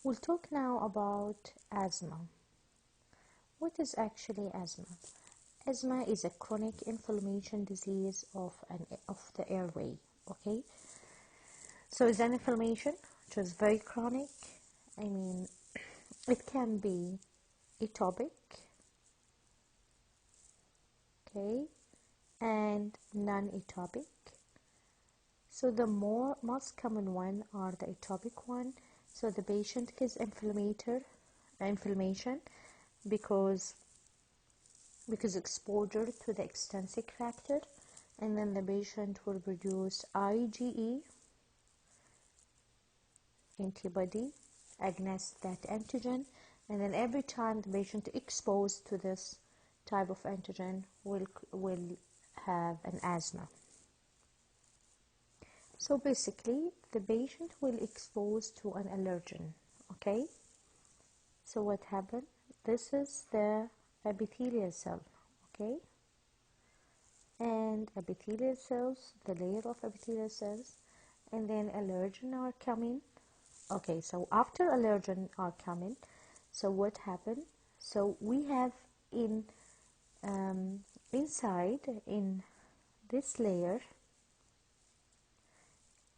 We'll talk now about asthma. What is actually asthma? Asthma is a chronic inflammation disease of the airway. Okay, so it's an inflammation which is very chronic. I mean, it can be atopic, okay, and non-atopic. So the most common one are the atopic one. So the patient gets inflammation because exposure to the extrinsic factor, and then the patient will produce IgE antibody against that antigen, and then every time the patient exposed to this type of antigen will have an asthma. So basically the patient will expose to an allergen. Okay, so what happened? This is the epithelial cell. Okay, and epithelial cells, the layer of epithelial cells, and then allergen are coming. Okay, so after allergen are coming, so what happened? So we have inside in this layer,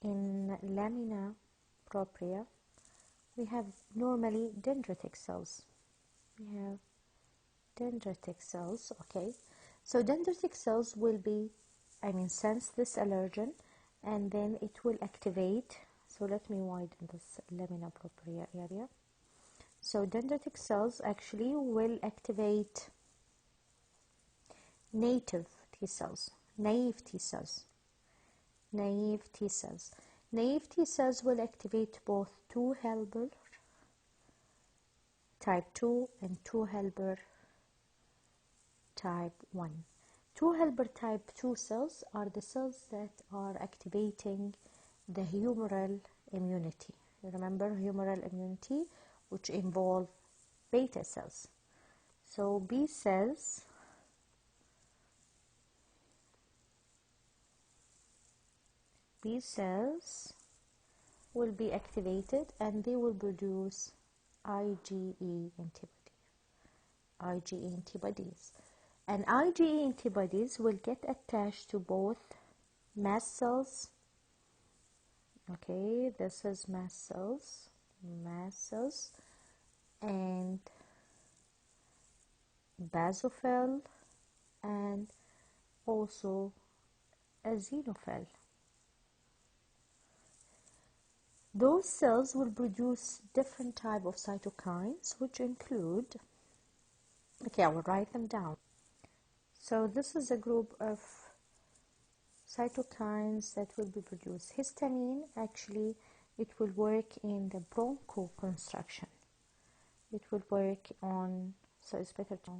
in lamina propria, we have normally dendritic cells. We have dendritic cells. Okay, so dendritic cells will be, sense this allergen, and then it will activate. So let me widen this lamina propria area. So dendritic cells actually will activate naive T cells. Naive T cells will activate both 2 helper type 2 and 2 helper type 1. 2 helper type 2 cells are the cells that are activating the humoral immunity. You remember humoral immunity, which involve beta cells. So B cells will be activated, and they will produce IgE antibodies. And IgE antibodies will get attached to both mast cells. Okay, this is mast cells, and basophil, and also eosinophil. Those cells will produce different type of cytokines, which include, okay, I will write them down. So this is a group of cytokines that will be produced. Histamine, actually, it will work in the bronchoconstriction. It will work on, so it's better to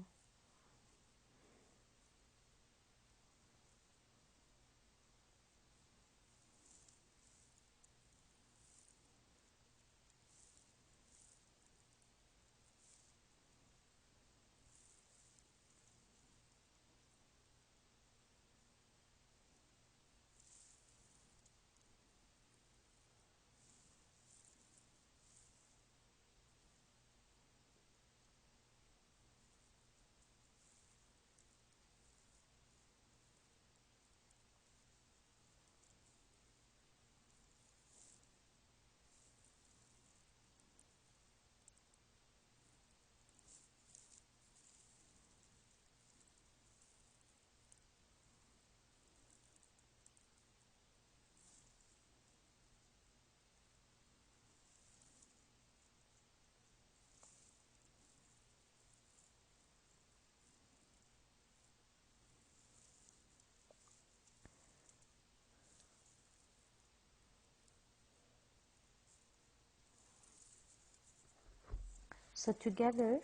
So together,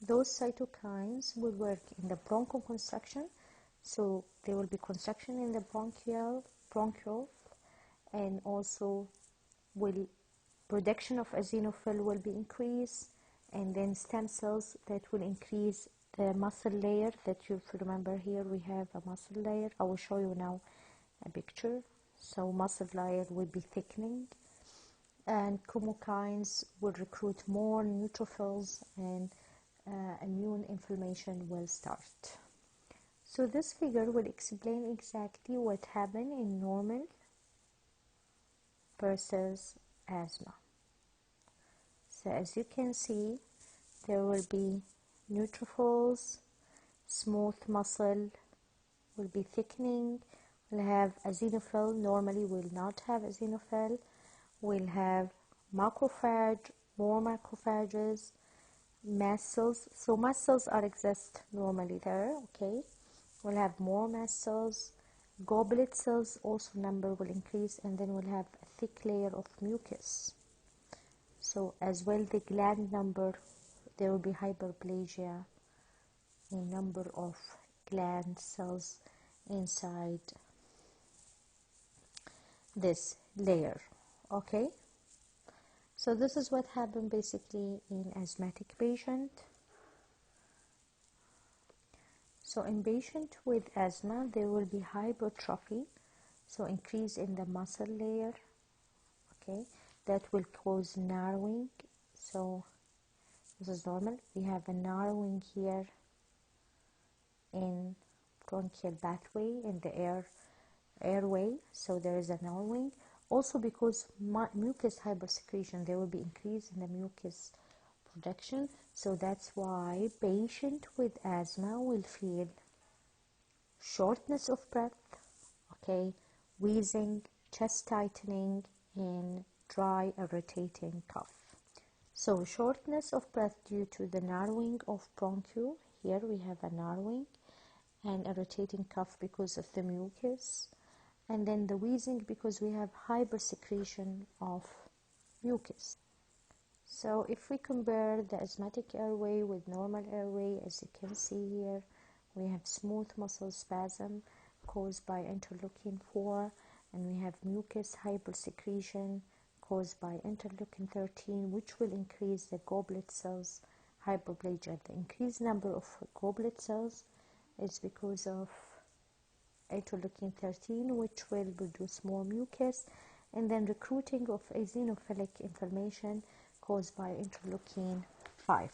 those cytokines will work in the bronchoconstriction. So there will be constriction in the bronchiole, and also production of eosinophil will be increased, and then stem cells that will increase the muscle layer. That you remember, here we have a muscle layer. I will show you now a picture. so muscle layer will be thickening, and chemokines will recruit more neutrophils, and immune inflammation will start. So this figure will explain exactly what happened in normal versus asthma. So as you can see, there will be neutrophils, smooth muscle will be thickening, we'll have eosinophil, normally will not have eosinophil, we'll have macrophage, more macrophages, mast cells, so mast cells are exist normally there, okay, we'll have more mast cells, goblet cells also number will increase, and then we'll have a thick layer of mucus. So as well the gland number, there will be hyperplasia in number of gland cells inside this layer. Okay, so this is what happened basically in asthmatic patient. So in patient with asthma, there will be hypertrophy, so increase in the muscle layer, okay, that will cause narrowing. So this is normal, we have a narrowing here in bronchial pathway in the airway, so there is a narrowing. Also because mucus hypersecretion, there will be increase in the mucus production, so that's why patient with asthma will feel shortness of breath, okay, wheezing, chest tightening, and dry irritating cough. So shortness of breath due to the narrowing of bronchiole, here we have a narrowing, and irritating cough because of the mucus, and then the wheezing because we have hypersecretion of mucus. So if we compare the asthmatic airway with normal airway, as you can see here, we have smooth muscle spasm caused by interleukin 4, and we have mucus hypersecretion caused by interleukin 13, which will increase the goblet cells hyperplasia. The increased number of goblet cells is because of interleukin 13, which will produce more mucus, and then recruiting of eosinophilic inflammation caused by interleukin 5.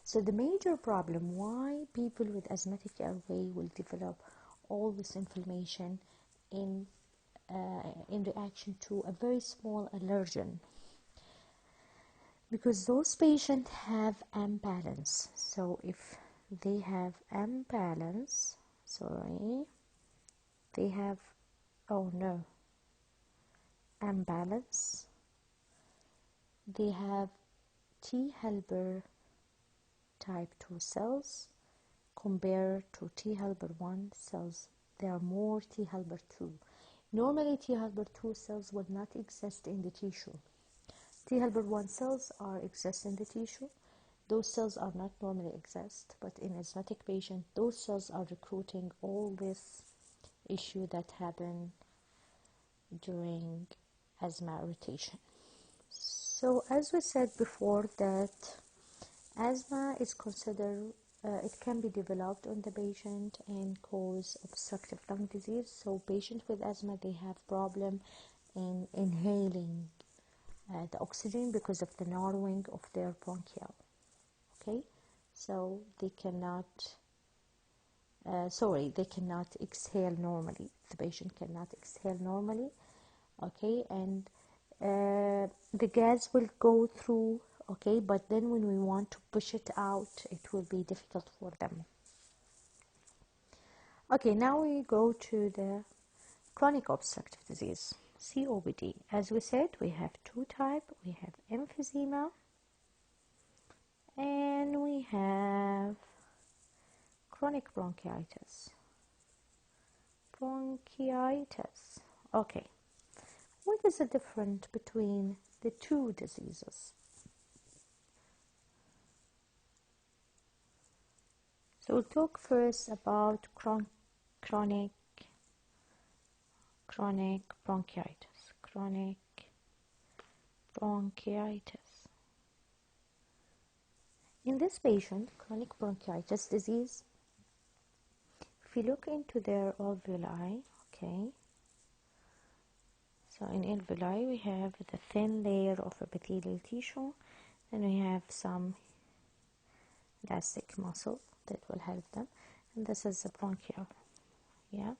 So the major problem why people with asthmatic airway will develop all this inflammation in reaction to a very small allergen, because those patients have imbalance. So if they have imbalance, they have, imbalance, they have T helper type 2 cells compared to T helper 1 cells. There are more T helper 2. Normally T helper 2 cells would not exist in the tissue. T helper 1 cells exist in the tissue. Those cells are not normally exist, but in asthmatic patient, those cells are recruiting all this issue that happen during asthma irritation. So as we said before, that asthma is considered, it can be developed on the patient and cause obstructive lung disease. So patients with asthma, they have problem in inhaling the oxygen because of the narrowing of their bronchial. Okay, so they cannot exhale normally. The patient cannot exhale normally. Okay, and the gas will go through, okay, but then when we want to push it out, it will be difficult for them. Okay, now we go to the chronic obstructive disease, COPD. As we said, we have two types. We have emphysema and we have chronic bronchitis. Okay, what is the difference between the two diseases? So we'll talk first about chronic bronchitis. Chronic bronchitis. In this patient, chronic bronchitis disease, if you look into their alveoli, okay, So in alveoli we have the thin layer of epithelial tissue, and we have some elastic muscle that will help them, and this is the bronchial. Yeah.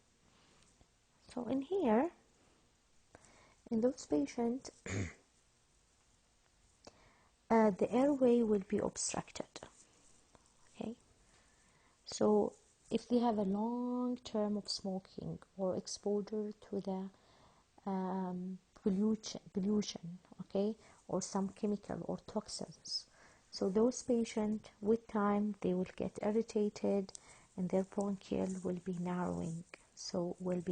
So in here, in those patients, the airway will be obstructed. Okay. So if they have a long term of smoking or exposure to the pollution, okay, or some chemical or toxins, so those patients with time they will get irritated and their bronchial will be narrowing. So we'll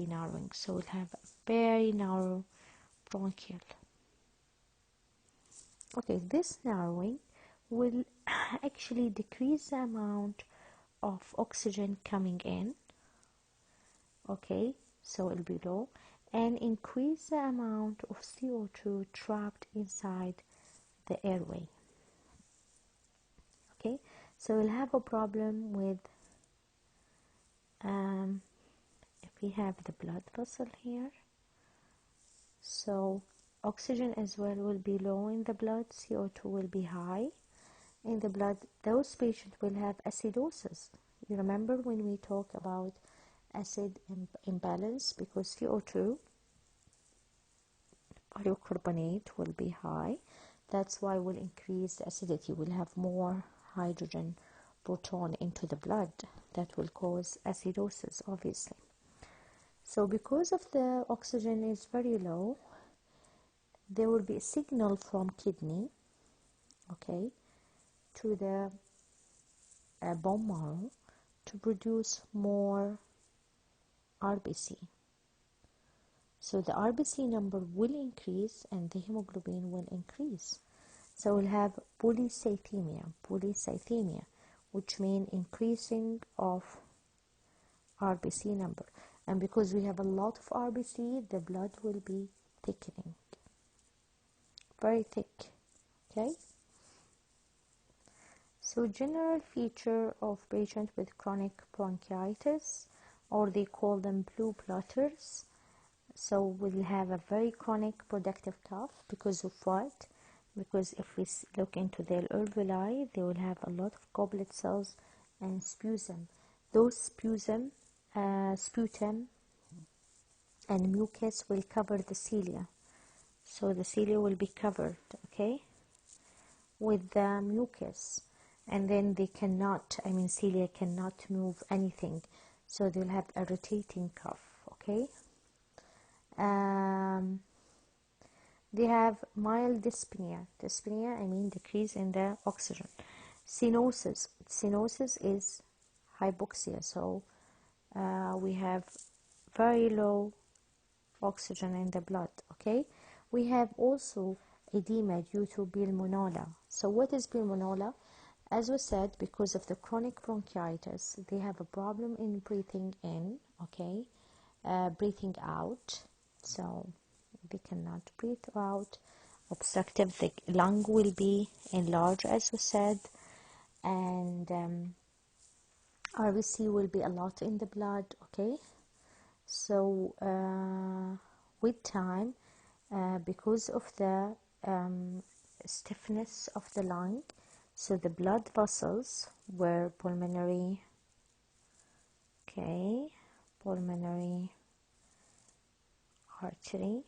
have a very narrow bronchial. Okay, this narrowing will actually decrease the amount of oxygen coming in, okay, so it'll be low, and increase the amount of CO2 trapped inside the airway. Okay, so we'll have a problem with if we have the blood vessel here, so oxygen as well will be low in the blood, CO2 will be high in the blood. Those patients will have acidosis. You remember when we talk about acid imbalance, because CO2 polycarbonate will be high, that's why we'll increase the acidity. We'll have more hydrogen proton into the blood that will cause acidosis, obviously. So because of the oxygen is very low, there will be a signal from kidney, okay, to the bone marrow to produce more RBC. So the RBC number will increase and the hemoglobin will increase. So we'll have polycythemia, which means increasing of RBC number. And because we have a lot of RBC, the blood will be thickening, very thick, okay? So general feature of patients with chronic bronchitis, or they call them blue blotters. So we'll have a very chronic productive cough because of what? Because if we look into their alveoli, they will have a lot of goblet cells and sputum. Those sputum and mucus will cover the cilia. So the cilia will be covered, okay, with the mucus. And then cilia cannot move anything. So they'll have irritating cough, okay. They have mild dyspnea. Decrease in the oxygen. Cyanosis. Cyanosis is hypoxia. So we have very low oxygen in the blood, okay. We have also edema due to pulmonella. So what is pulmonella? As we said, because of the chronic bronchitis, they have a problem in breathing in, okay, breathing out. So they cannot breathe out. Obstructive, the lung will be enlarged, as we said, and RBC will be a lot in the blood, okay. So with time, because of the stiffness of the lung, so the blood vessels were pulmonary artery.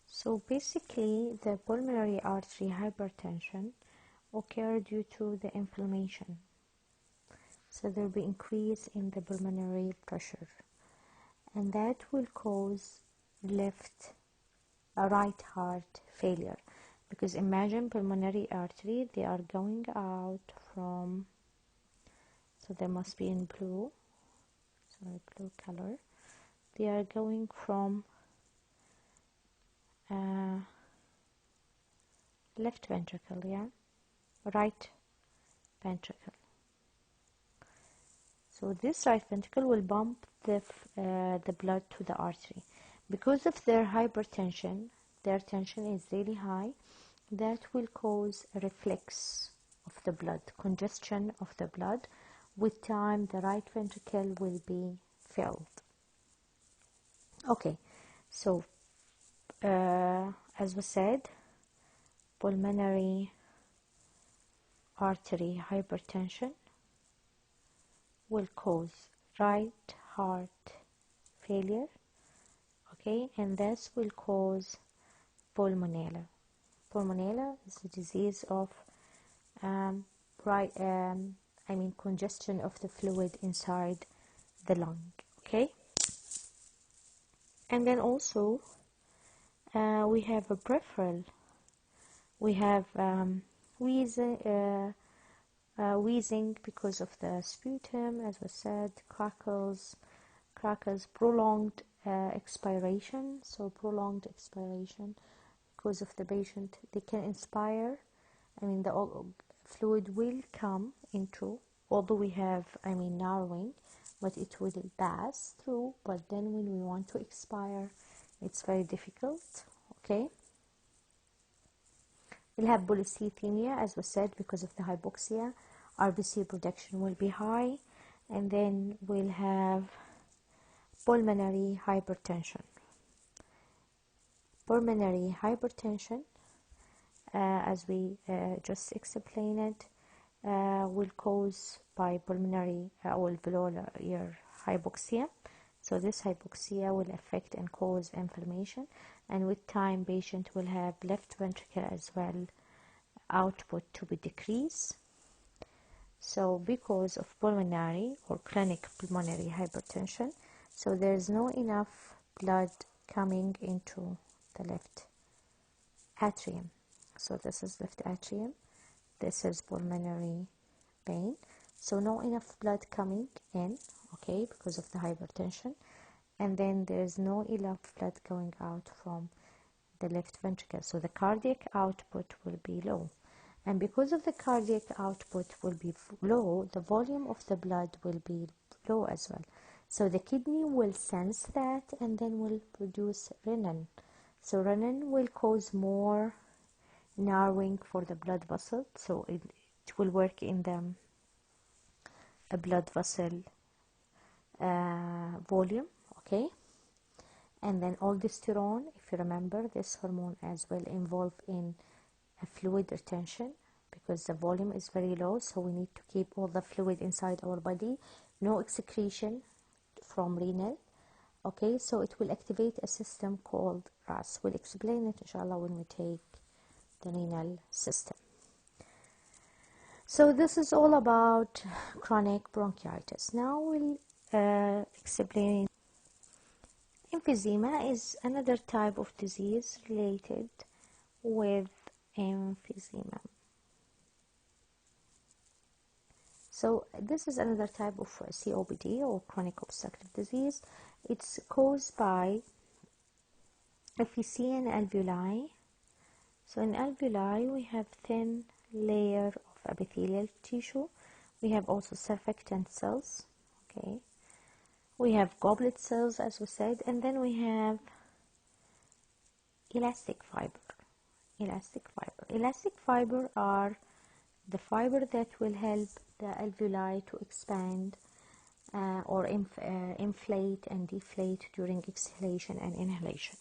So basically the pulmonary artery hypertension occurs due to the inflammation. So there will be increase in the pulmonary pressure, and that will cause right heart failure. Because imagine pulmonary artery, they are going out from, so they must be in blue color. They are going from left ventricle, right ventricle. So this right ventricle will pump the blood to the artery. Because of their hypertension, their tension is really high. That will cause a reflex of the blood, congestion of the blood. With time, the right ventricle will be filled. Okay, so as we said, pulmonary artery hypertension will cause right heart failure, okay, and this will cause pulmonella. Pulmonella is a disease of um, right, congestion of the fluid inside the lung, okay. And then also we have a peripheral. We have wheezing because of the sputum, as we said, crackles, prolonged expiration. So prolonged expiration because of the patient, they can inspire. The fluid will come into, although we have, narrowing, but it will pass through. But then when we want to expire, it's very difficult. Okay. We'll have polycythemia, as we said, because of the hypoxia. RBC production will be high, and then we'll have pulmonary hypertension. Pulmonary hypertension, as we just explained it, will cause by pulmonary or alveolar hypoxia. So this hypoxia will affect and cause inflammation, and with time patient will have left ventricle as well output to be decreased. So because of pulmonary or chronic pulmonary hypertension, so there is no enough blood coming into the left atrium. So this is left atrium, this is pulmonary vein, so no enough blood coming in, okay, because of the hypertension, and then there is no enough blood going out from the left ventricle, so the cardiac output will be low. And because of the cardiac output will be low, the volume of the blood will be low as well. So the kidney will sense that and then will produce renin. So renin will cause more narrowing for the blood vessel. So it will work in the blood vessel volume, okay. And then aldosterone, if you remember, this hormone as well involved in fluid retention because the volume is very low, so we need to keep all the fluid inside our body, no excretion from renal, okay. So it will activate a system called RAS. We'll explain it inshallah when we take the renal system. So this is all about chronic bronchitis. Now we'll explain. Emphysema is another type of disease related with emphysema. So this is another type of COPD or chronic obstructive disease. It's caused by Emphysema alveoli. So in alveoli we have thin layer of epithelial tissue. We have also surfactant cells, okay. We have goblet cells, as we said, and then we have elastic fiber. Elastic fiber are the fiber that will help the alveoli to expand or inflate and deflate during exhalation and inhalation.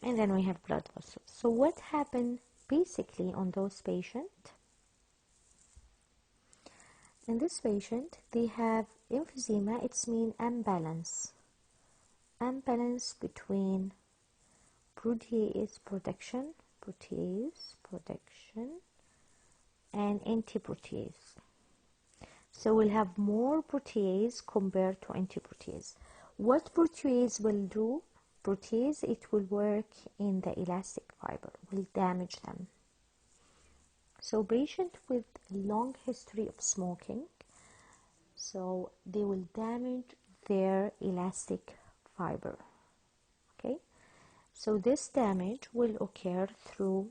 And then we have blood vessels. So what happened basically on those patients? In this patient, they have emphysema. It's mean imbalance between protease production and antiprotease. So we'll have more protease compared to antiprotease. What protease will do? Protease, it will work in the elastic fiber, will damage them. So patient with long history of smoking, so they will damage their elastic fiber, okay. So this damage will occur through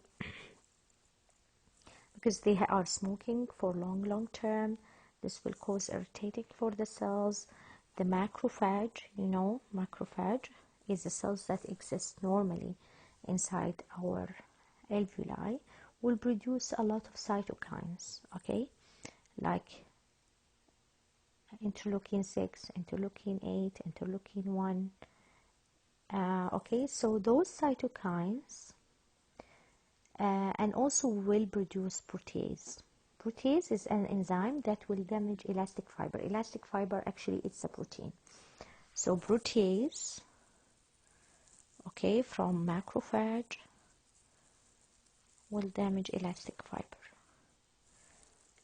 because they are smoking for long term. This will cause irritating for the cells. The macrophage, macrophage is the cells that exist normally inside our alveoli, will produce a lot of cytokines, okay, like interleukin 6, interleukin 8, interleukin 1, Okay, so those cytokines and also will produce protease. Protease is an enzyme that will damage elastic fiber. Elastic fiber, actually, it's a protein. So protease, okay, from macrophage will damage elastic fiber.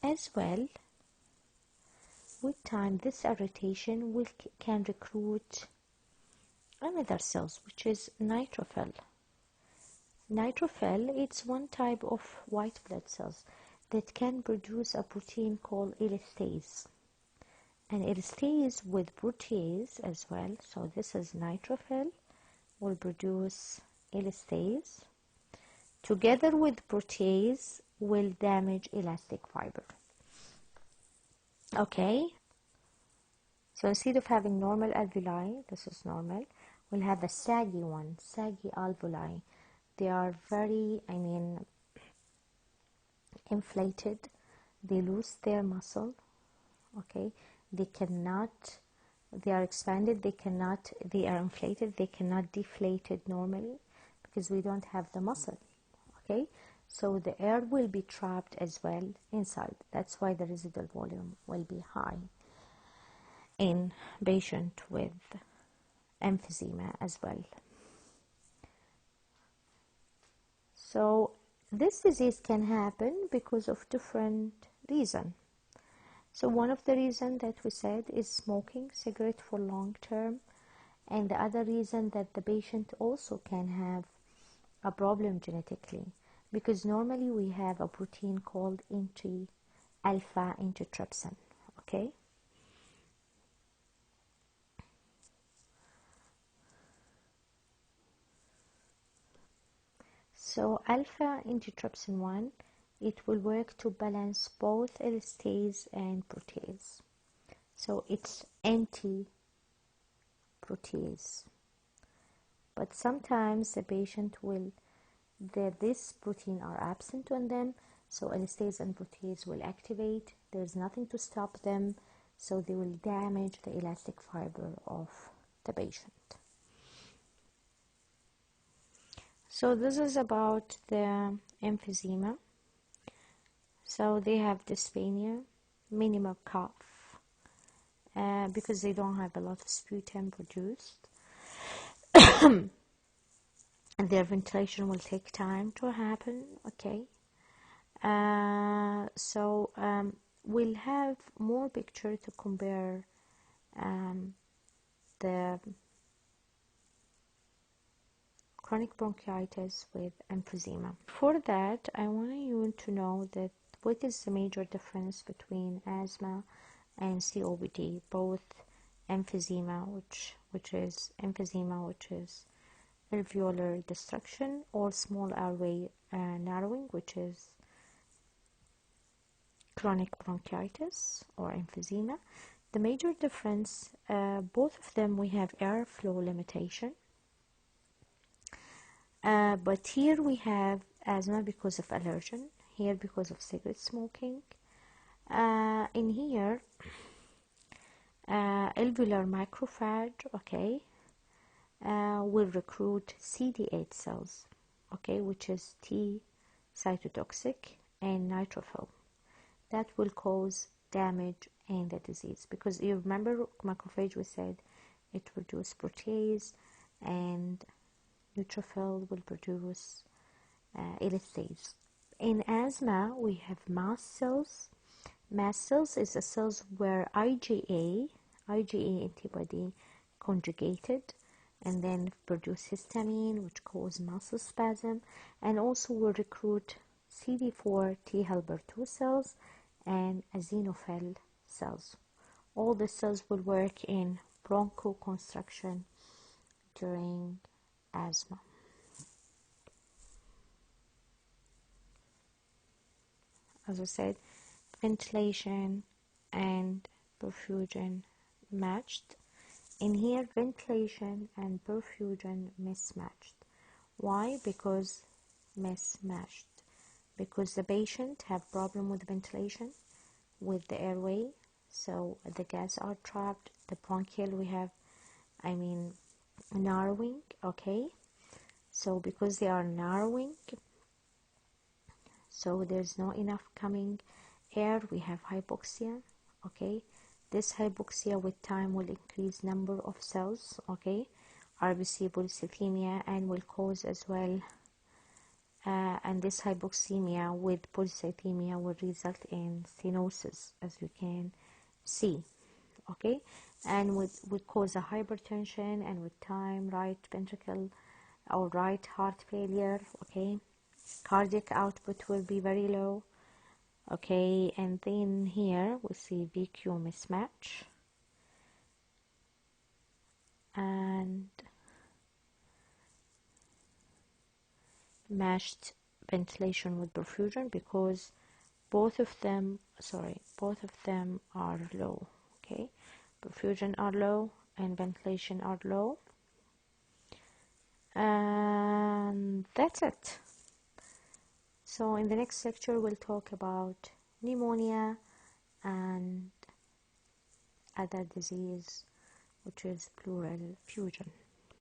As well, with time, this irritation can recruit another cells, which is neutrophil. Neutrophil, it's one type of white blood cells that can produce a protein called elastase. And elastase with protease as well, so this is neutrophil, will produce elastase. Together with protease will damage elastic fiber. Okay, so instead of having normal alveoli, this is normal, we'll have a saggy one, saggy alveoli. They are very, inflated. They lose their muscle. Okay, they are expanded, they are inflated, they cannot deflate it normally because we don't have the muscle. Okay, so the air will be trapped as well inside. That's why the residual volume will be high in patient with emphysema as well. So this disease can happen because of different reasons. So one of the reasons that we said is smoking cigarette for long term, and the other reason that the patient also can have a problem genetically, because normally we have a protein called alpha antitrypsin. Okay, so alpha antitrypsin 1, it will work to balance both elastase and protease. So it's anti-protease. But sometimes the patient will, this protein are absent on them, so elastase and protease will activate. There's nothing to stop them, so they will damage the elastic fiber of the patient. So this is about the emphysema. So they have dyspnea, minimal cough, because they don't have a lot of sputum produced. And their ventilation will take time to happen. Okay, we'll have more picture to compare the chronic bronchitis with emphysema. For that, I want you to know that what is the major difference between asthma and COPD, both emphysema, which is alveolar destruction, or small airway narrowing, which is chronic bronchitis or emphysema. The major difference, both of them we have airflow limitation, but here we have asthma because of allergen, here because of cigarette smoking. In here, alveolar macrophage, okay, will recruit CD8 cells, okay, which is T cytotoxic, and neutrophil. That will cause damage and the disease, because you remember macrophage, we said it produces protease, and neutrophil will produce elastase. In asthma, we have mast cells. Mast cells is the cells where IgA antibody conjugated and then produce histamine, which cause muscle spasm, and also will recruit CD4 T helper 2 cells and eosinophil cells. All the cells will work in bronchoconstriction during asthma. As I said, ventilation and perfusion matched. In here, ventilation and perfusion mismatched. Why? Because mismatched. Because the patient have problem with ventilation, with the airway, so the gas are trapped. The bronchial, we have, narrowing. Okay, so because they are narrowing, so there's not enough coming air, we have hypoxia. Okay, this hypoxia with time will increase number of cells, okay, RBC polycythemia, and will cause as well and this hypoxemia with polycythemia will result in stenosis, as you can see. Okay, and would cause a hypertension, and with time right ventricle or right heart failure. Okay, cardiac output will be very low. Okay, and then here we see VQ mismatch and matched ventilation with perfusion, because both of them are low. Okay, perfusion are low and ventilation are low, and that's it. So in the next lecture we'll talk about pneumonia and other disease, which is pleural effusion.